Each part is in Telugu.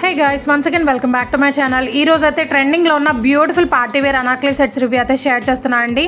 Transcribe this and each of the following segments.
Hey guys, once again welcome back to my channel. ఈ రోజు అయితే ట్రెండింగ్ లో ఉన్న beautiful party wear Anarkali sets review అయితే షేర్ చేస్తున్నానండి.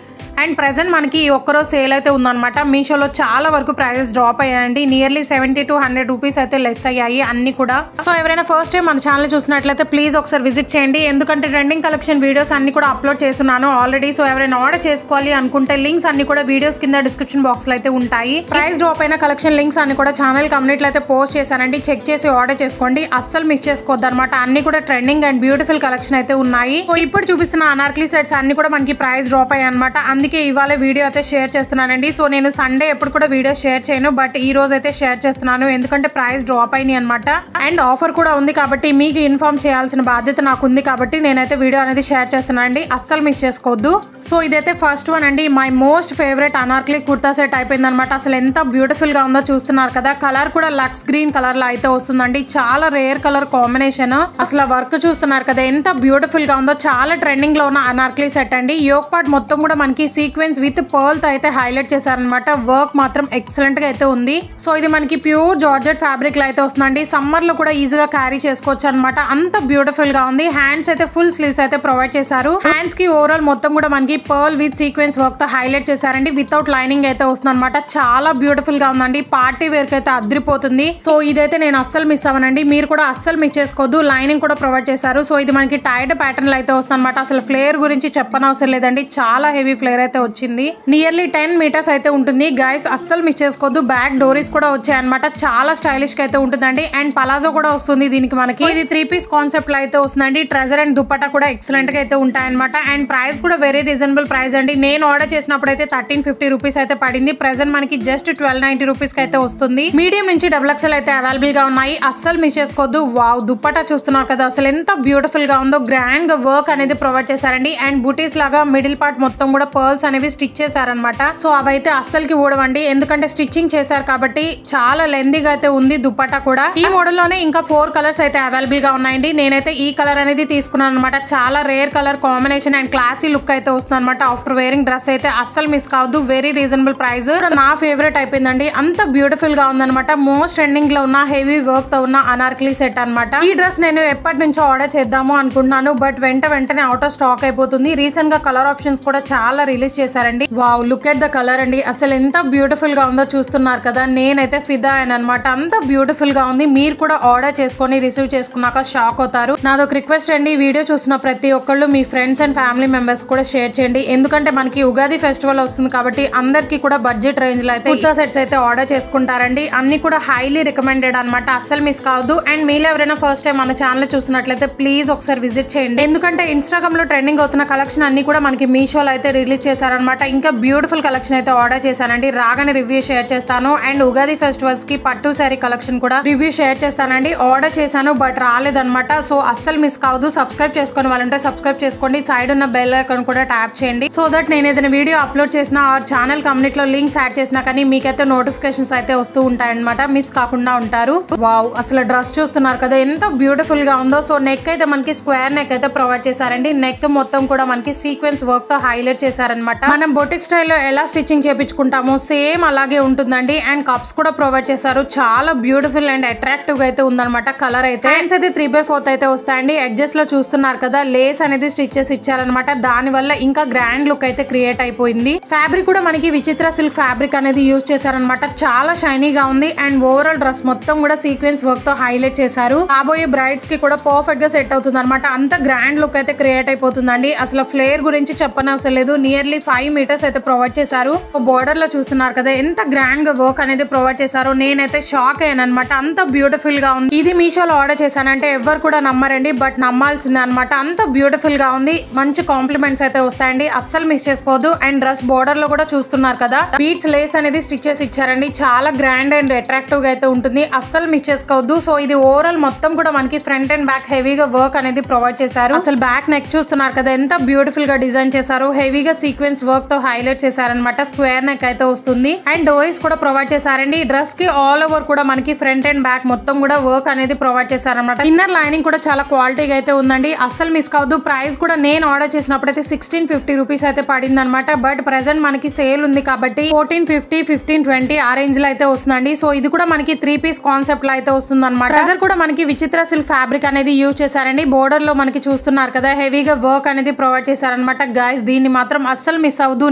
అండ్ ప్రెజెంట్ మనకి ఒక్కరోజు సేల్ అయితే ఉందన్నమాట. మీషోలో చాలా వరకు ప్రైజెస్ డ్రాప్ అయ్యాయండి. నియర్లీ 70 to 100 రూపీస్ అయితే లెస్ అయ్యాయి అన్ని కూడా. సో ఎవరైనా ఫస్ట్ టైం మన ఛానల్ చూసినట్లయితే ప్లీజ్ ఒకసారి విజిట్ చేయండి. ఎందుకంటే ట్రెండింగ్ కలెక్షన్ వీడియోస్ అన్ని కూడా అప్లోడ్ చేస్తున్నాను ఆల్రెడీ. సో ఎవరైనా ఆర్డర్ చేసుకోవాలి అనుకుంటే లింక్స్ అన్ని కూడా వీడియోస్ కింద డిస్క్రిప్షన్ బాక్స్ లో అయితే ఉంటాయి. ప్రైస్ డ్రాప్ అయిన కలెక్షన్ లింక్స్ అన్ని కూడా ఛానల్ కమ్యూనిటీలో అయితే పోస్ట్ చేశానండి. చెక్ చేసి ఆర్డర్ చేసుకోండి, అస్సలు మిస్ చేసుకోవద్దు అనమాట. అన్ని కూడా ట్రెండింగ్ అండ్ బ్యూటిఫుల్ కలెక్షన్ అయితే ఉన్నాయి. సో ఇప్పుడు చూపిస్తున్న అనార్కలి సెట్స్ అన్ని కూడా మనకి ప్రైస్ డ్రాప్ అయ్యాయి అనమాట. అందుకే ఇవాళ వీడియో అయితే షేర్ చేస్తున్నానండి. సో నేను సండే ఎప్పుడు కూడా వీడియో షేర్ చేయను, బట్ ఈ రోజు అయితే షేర్ చేస్తున్నాను ఎందుకంటే ప్రైస్ డ్రాప్ అయినాయి అనమాట. అండ్ ఆఫర్ కూడా ఉంది కాబట్టి మీకు ఇన్ఫార్మ్ చేయాల్సిన బాధ్యత నాకు ఉంది కాబట్టి నేనైతే వీడియో అనేది షేర్ చేస్తున్నానండి. అస్సలు మిస్ చేసుకోవద్దు. సో ఇదైతే ఫస్ట్ వన్ అండి. My most favourite Anarkali kurta set అయిపోయింది అనమాట. అసలు ఎంత బ్యూటిఫుల్ గా ఉందో చూస్తున్నారు కదా. కలర్ కూడా లక్స్ గ్రీన్ కలర్ లో అయితే వస్తుందండి. చాలా రేర్ కలర్ కాంబినేషన్. అసలు వర్క్ చూస్తున్నారు కదా ఎంత బ్యూటిఫుల్ గా ఉందో. చాలా ట్రెండింగ్ లో ఉన్న అనార్కలి సెట్ అండి. యోక్ పార్ట్ మొత్తం కూడా మనకి సీక్వెన్స్ విత్ పర్ల్ తో అయితే హైలైట్ చేశారనమాట. వర్క్ మాత్రం ఎక్సలెంట్ గా అయితే ఉంది. సో ఇది మనకి ప్యూర్ జార్జెట్ ఫ్యాబ్రిక్ లో అయితే వస్తుందండి. సమ్మర్ లో కూడా ఈజీగా క్యారీ చేసుకోవచ్చు అనమాట. అంత బ్యూటిఫుల్ గా ఉంది. హ్యాండ్స్ అయితే ఫుల్ స్లీవ్స్ అయితే ప్రొవైడ్ చేశారు. హ్యాండ్స్ కి ఓవరాల్ మొత్తం కూడా మనకి పర్ల్ విత్ సీక్వెన్స్ వర్క్ తో హైలైట్ చేశారండి. వితౌట్ లైనింగ్ అయితే వస్తుంది అనమాట. చాలా బ్యూటిఫుల్ గా ఉందండి. పార్టీ వేర్ కి అయితే అద్రిపోతుంది. సో ఇదైతే నేను అస్సలు మిస్ అవ్వనండి. మీరు కూడా అస్సలు మిస్ చేసుకోవద్దు. లైనింగ్ కూడా ప్రొవైడ్ చేశారు. సో ఇది మనకి టైడ్ ప్యాటర్న్ లో అయితే వస్తుంది అనమాట. అసలు ఫ్లేర్ గురించి చెప్పనవసరం లేదండి. చాలా హెవీ ఫ్లేర్ అయితే వచ్చింది. నియర్లీ 10 మీటర్స్ అయితే ఉంటుంది గైస్. అస్సలు మిస్ చేసుకోవద్దు. బ్యాక్ డోరీస్ కూడా వచ్చాయన్నమాట. చాలా స్టైలిష్ గా అయితే ఉంటుందండి. అండ్ పలాజో కూడా వస్తుంది దీనికి మనకి. ఇది 3 పీస్ కాన్సెప్ట్ లో అయితే వస్తుందండి. ట్రెజర్ అండ్ దుపట్టా కూడా ఎక్సలెంట్ గా అయితే ఉంటాయన్నమాట. అండ్ ప్రైస్ కూడా వెరీ రీజనబుల్ ప్రైస్ అండి. నేను ఆర్డర్ చేసినప్పుడు అయితే 1350 రూపీస్ అయితే పడింది. ప్రెజెంట్ మనకి జస్ట్ 1290 రూపీస్ కి అయితే వస్తుంది. మీడియం నుంచి XXL అయితే అవైలబుల్ గా ఉన్నాయి. అస్సలు మిస్ చేసుకోవద్దు. వావ్, దుపట్టా చూస్తున్నారు కదా అసలు ఎంత బ్యూటిఫుల్ గా ఉందో. గ్రాండ్ గా వర్క్ అనేది ప్రొవైడ్ చేశారండి. అండ్ బూటీస్ లాగా మిడిల్ పార్ట్ మొత్తం కూడా పర్ల్స్ అనేవి స్టిచ్ చేశారనమాట. సో అవైతే అస్సలకి ఊడవండి ఎందుకంటే స్టిచ్చింగ్ చేశారు కాబట్టి. చాలా లెందీగా అయితే ఉంది దుపట్టా కూడా. ఈ మోడల్ లోనే ఇంకా 4 కలర్స్ అయితే అవైలబుల్ గా ఉన్నాయండి. నేనైతే ఈ కలర్ అనేది తీసుకున్నాను అనమాట. చాలా rare colour combination and classy look అయితే వస్తుంది అనమాట. ఆఫ్టర్ వేరింగ్ డ్రెస్ అయితే అస్సలు మిస్ కావద్దు. Very reasonable price. నా ఫేవరెట్ అయిపోయిందండి. అంత బ్యూటిఫుల్ గా ఉందన్నమాట. మోస్ట్ ట్రెండింగ్ లో ఉన్న హెవీ వర్క్ తో ఉన్న అనార్కలి సెట్ అనమాట. ఈ డ్రెస్ నేను ఎప్పటి నుంచో ఆర్డర్ చేద్దాము అనుకుంటున్నాను, బట్ వెంటనే అవుట్ ఆఫ్ స్టాక్ అయిపోతుంది. రీసెంట్ గా కలర్ ఆప్షన్స్ కూడా చాలా రిలీజ్ చేశారండి. Wow, look at the colour అండి. అసలు ఎంత బ్యూటిఫుల్ గా ఉందో చూస్తున్నారు కదా. నేనైతే ఫిదా అయిన అనమాట. అంత బ్యూటిఫుల్ గా ఉంది. మీరు కూడా ఆర్డర్ చేసుకొని రిసీవ్ చేసుకున్నాక షాక్ అవుతారు. నాదొక రిక్వెస్ట్ అండి, వీడియో చూసిన ప్రతి ఒక్కళ్ళు మీ ఫ్రెండ్స్ అండ్ ఫ్యామిలీ మెంబర్స్ కూడా షేర్ చేయండి. ఎందుకంటే మనకి ఉగాది ఫెస్టివల్ వస్తుంది కాబట్టి అందరికి కూడా బడ్జెట్ రేంజ్ లో అయితే కుర్తా సెట్స్ అయితే ఆర్డర్ చేసుకుంటారండి. అన్ని కూడా హైలీ రికమెండెడ్ అనమాట. అస్సలు మిస్ కావద్దు. అండ్ మీరు ఎవరైనా ఫస్ట్ టైం మన ఛానల్ చూస్తున్నట్లయితే ప్లీజ్ ఒకసారి విజిట్ చేయండి. ఎందుకంటే ఇన్స్టాగ్రామ్ లో ట్రెండింగ్ అవుతున్న కలెక్షన్ అన్ని కూడా మనకి మీషోలో అయితే రిలీజ్ చేశారనమాట. ఇంకా బ్యూటిఫుల్ కలెక్షన్ అయితే ఆర్డర్ చేశానండి. రాగానే రివ్యూ షేర్ చేస్తాను. అండ్ ఉగాది ఫెస్టివల్స్ కి పట్టు శారీ కలెక్షన్ కూడా రివ్యూ షేర్ చేస్తానండి. ఆర్డర్ చేశాను బట్ రాలేదన్నమాట. సో అస్సలు మిస్ కావద్దు. సబ్స్క్రైబ్ చేసుకుని వాళ్ళంటే సబ్స్క్రైబ్ చేసుకోండి. సైడ్ ఉన్న బెల్ ఐకాన్ కూడా ట్యాప్ చేయండి. సో దట్ నేను ఏదైనా వీడియో అప్లోడ్ చేసినా ఆర్ ఛానల్ కమ్యూనిటీలో లింక్స్ యాడ్ చేసినా కానీ మీకైతే నోటిఫికేషన్స్ అయితే వస్తూ ఉంటాయన్నమాట. మిస్ కాకుండా ఉంటారు. వావ్, అసలు డ్రెస్ చూస్తున్నారు కదా ఎంత బ్యూటిఫుల్ గా ఉందో. సో నెక్ అయితే మనకి స్క్వేర్ నెక్ అయితే ప్రొవైడ్ చేశారండి. నెక్ మొత్తం కూడా మనకి సీక్వెన్స్ వర్క్ తో హైలైట్ చేశారనమాట. మనం బొటిక్ స్టైల్లో ఎలా స్టిచ్చింగ్ చేపించుకుంటామో సేమ్ అలాగే ఉంటుందండి. అండ్ కప్స్ కూడా ప్రొవైడ్ చేశారు. చాలా బ్యూటిఫుల్ అండ్ అట్రాక్టివ్ గా అయితే ఉందన్నమాట. కలర్ అయితే హ్యాండ్స్ అయితే 3/4 అయితే వస్తాయండి. ఎడ్జెస్ లో చూస్తున్నారు కదా లేస్ అనేది స్టిచ్ చేసి ఇచ్చారనమాట. దాని వల్ల ఇంకా గ్రాండ్ లుక్ అయితే క్రియేట్ అయిపోయింది. ఫ్యాబ్రిక్ కూడా మనకి విచిత్ర సిల్క్ ఫ్యాబ్రిక్ అనేది యూజ్ చేశారనమాట. చాలా షైనీగా ఉంది. అండ్ ఓవరాల్ డ్రెస్ మొత్తం కూడా సీక్వెన్స్ వర్క్ తో హైలైట్ చేశారు. కాబోయే బ్రైడ్స్ కి కూడా పర్ఫెక్ట్ గా సెట్ అవుతుంది అనమాట. అంత గ్రాండ్ లుక్ అయితే క్రియేట్ అయిపోతుందండి. అసలు ఫ్లేర్ గురించి చెప్పనవసరం లేదు. నియర్లీ 5 మీటర్స్ అయితే ప్రొవైడ్ చేశారు. బోర్డర్ లో చూస్తున్నారు కదా ఎంత గ్రాండ్ గా వర్క్ అనేది ప్రొవైడ్ చేశారు. నేనైతే షాక్ అయ్యాను అనమాట. అంత బ్యూటిఫుల్ గా ఉంది. ఇది మీషోలో ఆర్డర్ చేశానంటే ఎవరు కూడా నమ్మరండి, బట్ నమ్మాల్సిందే అనమాట. అంత బ్యూటిఫుల్ గా ఉంది. మంచి కాంప్లిమెంట్స్ అయితే వస్తాయండి. అస్సలు మిస్ చేసుకోవద్దు. అండ్ డ్రెస్ బోర్డర్ లో కూడా చూస్తున్నారు కదా బీట్స్ లేస్ అనేది స్టిచ్ చేసి ఇచ్చారండి. చాలా గ్రాండ్ అండ్ అట్రాక్టివ్ గా అయితే ఉంటుంది. అస్సలు మిస్ చేసుకోవద్దు. సో ఇది ఓవరాల్ మొత్తం కూడా మనకి ఫ్రంట్ అండ్ బ్యాక్ హెవీగా వర్క్ అనేది ప్రొవైడ్ చేశారు. అసలు బ్యాక్ నెక్ చూస్తున్నారు కదా ఎంత బ్యూటిఫుల్ గా డిజైన్ చేశారు. హెవీగా సీక్వెన్స్ వర్క్ తో హైలైట్ చేశారనమాట. స్క్వేర్ నెక్ అయితే వస్తుంది అండ్ డోరీస్ కూడా ప్రొవైడ్ చేశారండి. ఈ డ్రెస్ కి ఆల్ ఓవర్ కూడా మనకి ఫ్రంట్ అండ్ బ్యాక్ మొత్తం కూడా వర్క్ అనేది ప్రొవైడ్ చేశారనమాట. ఇన్నర్ లైనింగ్ కూడా చాలా క్వాలిటీగా అయితే ఉందండి. అస్సలు మిస్ కావద్దు. ప్రైస్ కూడా నేను ఆర్డర్ చేసినప్పుడు అయితే 1650 రూపీస్ అయితే పడింది అనమాట. బట్ ప్రెసెంట్ మనకి సేల్ ఉంది కాబట్టి 1450, 1520 ఆ రేంజ్ లో అయితే వస్తుందండి. సో ఇది కూడా మనకి 3 పీస్ కాన్సెప్ట్ లో అయితే వస్తుంది అనమాట. ప్రెజర్ కూడా మనకి విచిత్ర సిల్క్ ఫ్యాబ్రిక్ అనేది యూజ్ చేశారండి. బోర్డర్ లో మనకి చూస్తున్నారు కదా హెవీగా వర్క్ అనేది ప్రొవైడ్ చేశారనమాట. గైస్ దీన్ని మాత్రం అస్సలు మిస్ అవ్వదు.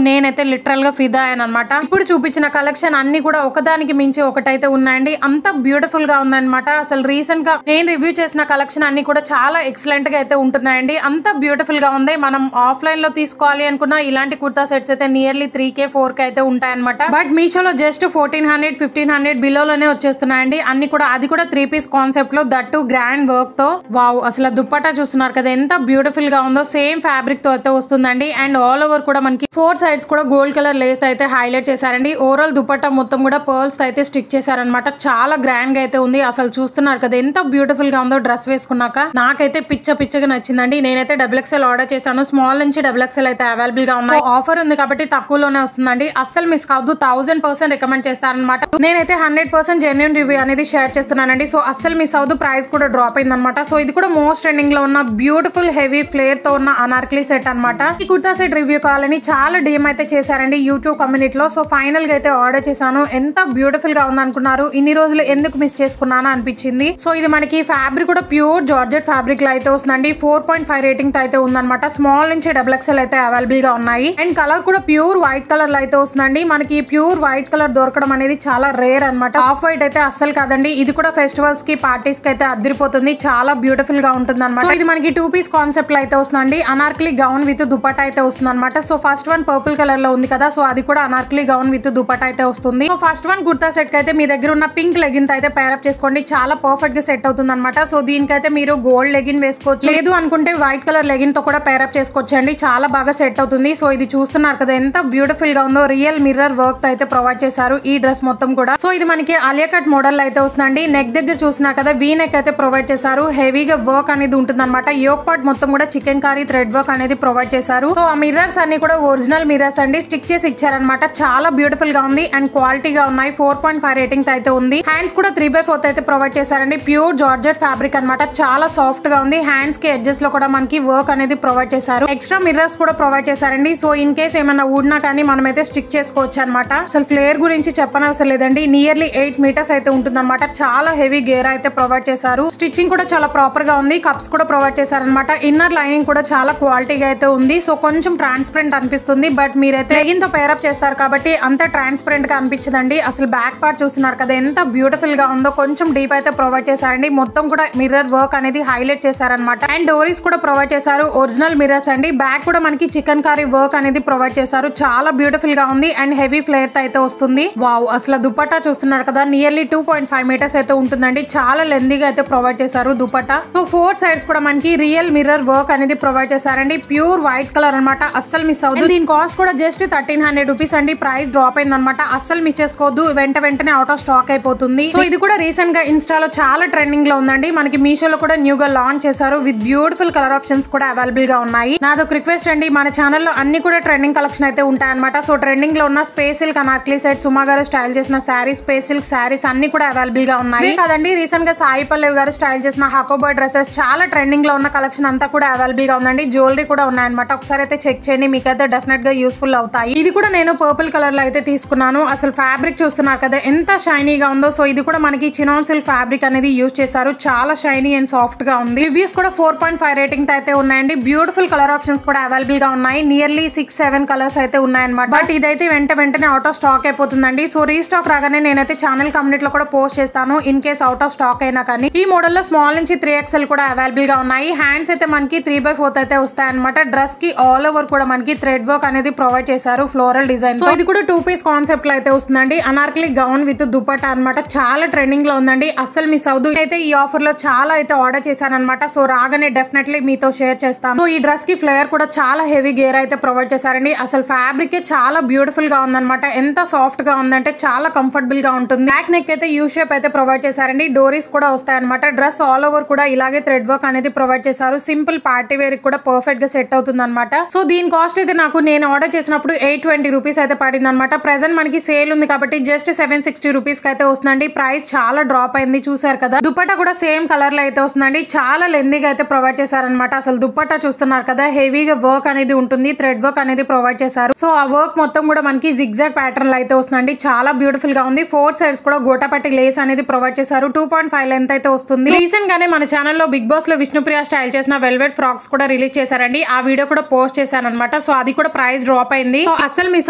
నేనైతే లిటరల్ గా ఫిదా అయ్యాను అనమాట. ఇప్పుడు చూపించిన కలెక్షన్ అన్ని కూడా ఒకదానికి మించి ఒకటైతే ఉన్నాయండి. అంత బ్యూటిఫుల్ గా ఉందన్నమాట. అసలు రీసెంట్ గా నేను రివ్యూ చేసిన కలెక్షన్ అన్ని కూడా చాలా ఎక్సలెంట్ గా అయితే ఉంటున్నాయండి. అంత బ్యూటిఫుల్ గా ఉంది. మనం ఆఫ్లైన్ లో తీసుకోవాలి అనుకున్న ఇలాంటి కుర్తా సెట్స్ అయితే నియర్లీ 3K 4K అయితే ఉంటాయన్నమాట. బట్ మీషోలో జస్ట్ 1400, 1500 బిలోలోనే వచ్చేస్తున్నాయండి అన్ని కూడా. అది కూడా 3 పీస్ కాన్సెప్ట్ లో, దట్టు గ్రాండ్ వర్క్ తో. వావ్ అసలు దుప్పట్టా చూస్తున్నారు కదా ఎంత బ్యూటిఫుల్ గా ఉందో. సేమ్ ఫ్యాబ్రిక్ తో అయితే వస్తుందండి. అండ్ ఆల్ ఓవర్ కూడా మనకి 4 సైడ్స్ కూడా గోల్డ్ కలర్ లేస్ అయితే హైలైట్ చేశారండి. ఓవరాల్ దుప్పట్టా మొత్తం కూడా పర్ల్స్ అయితే స్టిక్ చేశారనమాట. చాలా గ్రాండ్ గా అయితే ఉంది. అసలు చూస్తున్నారు కదా ఎంత బ్యూటిఫుల్ గా ఉందో డ్రెస్ వేసుకున్నాక. నాకైతే పిచ్చగా నచ్చిందండి. నేనైతే XXL ఆర్డర్ చేశాను. స్మాల్ నుంచి XXL అయితే అవైలబుల్ గా ఉన్నాయి. ఆఫర్ ఉంది కాబట్టి తక్కువలోనే వస్తుందండి. అస్సలు మిస్ కావద్దు. 1000% రికమెండ్ చేస్తానమాట. నేనైతే 100% జెన్యూన్ రివ్యూ అనేది షేర్ చేస్తున్నానండి. సో అస్సలు మిస్ అవ్వదు. ప్రైస్ కూడా డ్రాప్ అయింది అనమాట. సో ఇది కూడా మోస్ట్ ట్రెండింగ్ లో ఉన్న బ్యూటిఫుల్ హెవీ ఫ్లేర్ తో ఉన్న అనార్కలి సెట్ అనమాట. ఈ కుర్తా సెట్ రివ్యూ కావాలని చాలా డిఎం అయితే చేశారండి యూట్యూబ్ కమ్యూనిటీలో. సో ఫైనల్ గా అయితే ఆర్డర్ చేశాను. ఎంత బ్యూటిఫుల్ గా ఉంది అనుకున్నారు. ఇన్ని రోజులు ఎందుకు మిస్ చేసుకున్నాను అనిపించింది. సో ఇది మనకి ఫ్యాబ్రిక్ కూడా ప్యూర్ జార్జెట్ ఫ్యాబ్రిక్ లో అయితే వస్తుందండి. 4.5 రేటింగ్ తో అయితే ఉందన్నమాట. స్మాల్ నుంచి XXL అయితే అవైలబుల్ గా ఉన్నాయి. అండ్ కలర్ కూడా ప్యూర్ వైట్ కలర్ లో అయితే వస్తుందండి. మనకి ప్యూర్ వైట్ కలర్ దొరకడం అనేది చాలా రేర్ అనమాట. ఆఫ్ వైట్ అయితే అస్సలు కాదండి. ఇది కూడా ఫెస్టివల్స్ కి పార్టీస్ కి అయితే అదిరిపోతుంది. చాలా బ్యూటిఫుల్ గా ఉంటుంది అనమాట. సో ఇది మనకి 2 పీస్ కాన్సెప్ట్ లో అయితే వస్తుందండి. అనార్కలి గౌన్ విత్ దుపట్టా అయితే వస్తుంది అనమాట. So first one purple colour లో ఉంది కదా. సో అది కూడా అనార్కలి గౌన్ విత్ దుపట్టా అయితే వస్తుంది. So first one kurta set కి అయితే మీ దగ్గర ఉన్న పింక్ లెగిన్ తో అయితే పేరప్ చేసుకోండి. చాలా పర్ఫెక్ట్ గా సెట్ అవుతుంది అనమాట. సో దీనికైతే మీరు గోల్డ్ లెగిన్ వేసుకోవచ్చు. లేదు అనుకుంటే వైట్ కలర్ లెగిన్ తో కూడా పేరప్ చేసుకోవచ్చు అండి. చాలా బాగా సెట్ అవుతుంది. సో ఇది చూస్తున్నారు కదా ఎంత బ్యూటిఫుల్ గా ఉందో. రియల్ మిర్రర్ వర్క్ తో అయితే ప్రొవైడ్ చేశారు ఈ డ్రెస్ మొత్తం కూడా. సో ఇది మనకి ఆలియా కట్ మోడల్ అయితే వస్తుందండి. నెక్ దగ్గర చూస్తున్నారు కదా వీ నెక్ అయితే ప్రొవైడ్ చేశారు. హెవీగా వర్క్ అనేది ఉంటుంది అనమాట. యోక్ పార్ట్ మొత్తం కూడా చికెన్ కారీ థ్రెడ్ వర్క్ అనేది ప్రొవైడ్ చేశారు. సో ఆ మిర్రర్స్ అన్ని కూడా ఒరిజినల్ మిర్రర్స్ అండి. స్టిక్ చేసి ఇచ్చారనమాట. చాలా బ్యూటిఫుల్ గా ఉంది అండ్ క్వాలిటీగా ఉన్నాయి. 4.5 రేటింగ్ తో అయితే ఉంది. హ్యాండ్స్ కూడా 3/4 అయితే ప్రొవైడ్ చేశారండి. ప్యూర్ జార్జెట్ ఫ్యాబ్రిక్ అనమాట. చాలా సాఫ్ట్ గా ఉంది. హ్యాండ్స్ కి ఎడ్జెస్ లో కూడా మనకి వర్క్ అనేది ప్రొవైడ్ చేశారు. ఎక్స్ట్రా మిర్రర్స్ కూడా ప్రొవైడ్ చేశారండి. సో ఇన్ కేస్ ఏమైనా ఊడినా కానీ మనమైతే స్టిక్ చేసుకోవచ్చు అనమాట. అసలు ఫ్లేర్ గురించి చెప్పనవసరం లేదండి. నియర్లీ 8 మీటర్స్ అయితే ఉంటుంది అనమాట. చాలా హెవీ గేర్ అయితే ప్రొవైడ్ చేశారు. స్టిచ్చింగ్ కూడా చాలా ప్రాపర్ గా ఉంది. కప్స్ కూడా ప్రొవైడ్ చేశారనమాట. ఇన్నర్ లైనింగ్ కూడా చాలా క్వాలిటీగా అయితే ఉంది. సో కొంచెం ట్రాన్స్పరెంట్ అనిపిస్తుంది. బట్ మీరైతే లెగిన్ తో పేరప్ చేస్తారు కాబట్టి అంత ట్రాన్స్పరెంట్ గా అనిపించదండి. అసలు బ్యాక్ పార్ట్ చూస్తున్నారు కదా ఎంత బ్యూటిఫుల్ గా ఉందో. కొంచెం డీప్ అయితే ప్రొవైడ్ చేశారండి. మొత్తం కూడా మిర్రర్ వర్క్ అనేది హైలైట్ చేశారనమాట. అండ్ డోరీస్ కూడా ప్రొవైడ్ చేశారు. ఒరిజినల్ మిర్రర్స్ అండి. బ్యాక్ కూడా మనకి చికెన్ కారీ వర్క్ అనేది ప్రొవైడ్ చేశారు. చాలా బ్యూటిఫుల్ గా ఉంది అండ్ హెవీ ఫ్లేర్ తో అయితే వస్తుంది. వావ్ అసలు దుపట్టా చూస్తున్నారు కదా నియర్లీ 2.5 మీటర్స్ అయితే ఉంటుందండి. చాలా లెందీగా అయితే ప్రొవైడ్ చేశారు దుపట్టా. సో 4 సైడ్స్ కూడా మనకి రియల్ మిర్రర్ వర్క్ అనేది ప్రొవైడ్ చేశారండి. ప్యూర్ వైట్ కలర్ అనమాట. అస్సలు మిస్ అవ్వదు. దీని కాస్ట్ కూడా జస్ట్ 1300 రూపీస్ అండి. ప్రైస్ డ్రాప్ అయింది అనమాట. అస్సలు మిస్ చేసుకోవద్దు. వెంటనే అవుట్ ఆఫ్ స్టాక్ అయిపోతుంది. సో ఇది కూడా రీసెంట్ గా ఇన్స్టాలో చాలా ట్రెండింగ్ లో ఉందండి. మనకి మీషోలో కూడా న్యూ గా లాంచ్ చేశారు. విత్ బ్యూటిఫుల్ కలర్ ఆప్షన్స్ కూడా అవైలబుల్ గా ఉన్నాయి. నాదొక రిక్వెస్ట్ అండి. మన ఛానల్లో అన్ని కూడా ట్రెండింగ్ కలెక్షన్ అయితే ఉంటాయి అనమాట. సో ట్రెండింగ్ లో ఉన్న స్పేస్ సిల్క్ అనార్కలి సెట్, సుమా గారు స్టైల్ చేసిన శారీస్, స్పేస్ సిల్క్ శారీస్ అన్ని కూడా అవైలబుల్ గా ఉన్నాయి కదండి. రీసెంట్ గా సాయి పల్లవి గారు స్టైల్ చేసిన హకోబర్డ్ డ్రెస్సెస్ చాలా ట్రెండింగ్ లో ఉన్న కలెక్షన్ అంతా కూడా అవైలబుల్ గా ఉందండి. జ్యువెలరీ కూడా ఉన్నాయన్నమాట. ఒకసారి అయితే చెక్ చేయండి. మీకైతే డెఫినెట్ గా యూస్ఫుల్ అవుతాయి. ఇది కూడా నేను పర్పుల్ కలర్ లో అయితే తీసుకున్నాను. అసలు ఫ్యాబ్రిక్ చూస్తున్నారు కదా ఎంత షైనీగా ఉందో. సో ఇది కూడా మనకి చినాన్ సిల్క్ ఫ్యాబ్రిక్ అనేది యూజ్ చేశారు. చాలా షైనీ అండ్ సాఫ్ట్ గా ఉంది. రివ్యూస్ కూడా 4.5 రేటింగ్ తో అయితే ఉన్నాయండి. బ్యూటిఫుల్ కలర్ ఆప్షన్స్ కూడా అవైలబుల్ గా ఉన్నాయి. నియర్లీ 6-7 కలర్స్ అయితే ఉన్నాయన్నమాట. బట్ ఇదైతే వెంటనే అవుట్ ఆఫ్ స్టాక్ అయిపోతుందండి. సో రీస్టాక్ రాగానే నేనైతే ఛానల్ కమ్యూనిటీలో కూడా పోస్ట్ చేస్తాను. In case out of stock అయినా కానీ. ఈ మోడల్ లో స్మాల్ నుంచి 3XL కూడా అవైలబుల్ గా ఉన్నాయి. హ్యాండ్స్ అయితే మనకి 3/4 అయితే వస్తాయన్నమాట. డ్రెస్ కి ఆల్ ఓవర్ కూడా మనకి థ్రెడ్ వర్క్ అనేది ప్రొవైడ్ చేశారు. Floral design. సో ఇది కూడా 2 పీస్ కాన్సెప్ట్ లో అయితే వస్తుందండి. అనార్కలి గౌన్ విత్ దుపట్టా అనమాట. చాలా ట్రెండింగ్ లో ఉందండి. అస్సలు మిస్ అవ్వదు. అయితే ఈ ఆఫర్ లో చాలా అయితే ఆర్డర్ చేశాను అనమాట. సో రాగానే డెఫినెట్లీ మీతో షేర్ చేస్తాను. సో ఈ డ్రెస్ కి ఫ్లేయర్ కూడా చాలా హెవీ గేర్ అయితే ప్రొవైడ్ చేశారండి. అసలు ఫ్యాబ్రిక్ చాలా బ్యూటిఫుల్ గా ఉందన్నమాట. ఎంత సాఫ్ట్ గా ఉందంటే చాలా కంఫర్టబుల్ గా ఉంటుంది. బ్యాక్ నెక్ అయితే యూ షేప్ అయితే ప్రొవైడ్ చేశారండి. డోరీస్ కూడా వస్తాయన్నమాట. డ్రెస్ ఆల్ ఓవర్ కూడా ఇలాగే థ్రెడ్ వర్క్ అనేది ప్రొవైడ్ చేశారు. సింపుల్ పార్టీ వేర్ కూడా పర్ఫెక్ట్ గా సెట్ అవుతుంది అనమాట. సో దీని కాస్ట్ అయితే అయితే నేను ఆర్డర్ చేసినప్పుడు 820 రూపీస్ అయితే పడింది అనమాట. ప్రెసెంట్ మనకి సేల్ ఉంది కాబట్టి జస్ట్ 760 రూపీస్ కి అయితే వస్తుందండి. ప్రైస్ చాలా డ్రాప్ అయింది, చూసారు కదా. దుపట్టా కూడా సేమ్ కలర్ లో అయితే వస్తుందండి. చాలా లెందీగా అయితే ప్రొవైడ్ చేశారనమాట. అసలు దుపట్టా చూస్తున్నారు కదా, హెవీగా వర్క్ అనేది ఉంటుంది, థ్రెడ్ వర్క్ అనేది ప్రొవైడ్ చేశారు. సో ఆ వర్క్ మొత్తం కూడా మనకి జిగ్జాగ్ ప్యాటర్న్ లో అయితే వస్తుందండి. చాలా బ్యూటిఫుల్ గా ఉంది. 4 సైడ్స్ కూడా గోటాపట్టి లేస్ అనేది ప్రొవైడ్ చేశారు. 2.5 లెంత్ అయితే వస్తుంది. రీసెంట్ గానే మన ఛానల్లో బిగ్ బాస్ లో విష్ణుప్రియ స్టైల్ చేసిన వెల్వెట్ ఫ్రాక్స్ కూడా రిలీజ్ చేశారండి. ఆ వీడియో కూడా పోస్ట్ చేశాను అనమాట. సో అది కూడా ప్రైస్ డ్రాప్ అయింది. సో అస్సలు మిస్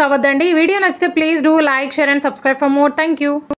అవ్వద్దండి. ఈ వీడియో నచ్చితే please do like, share and subscribe for more. Thank you.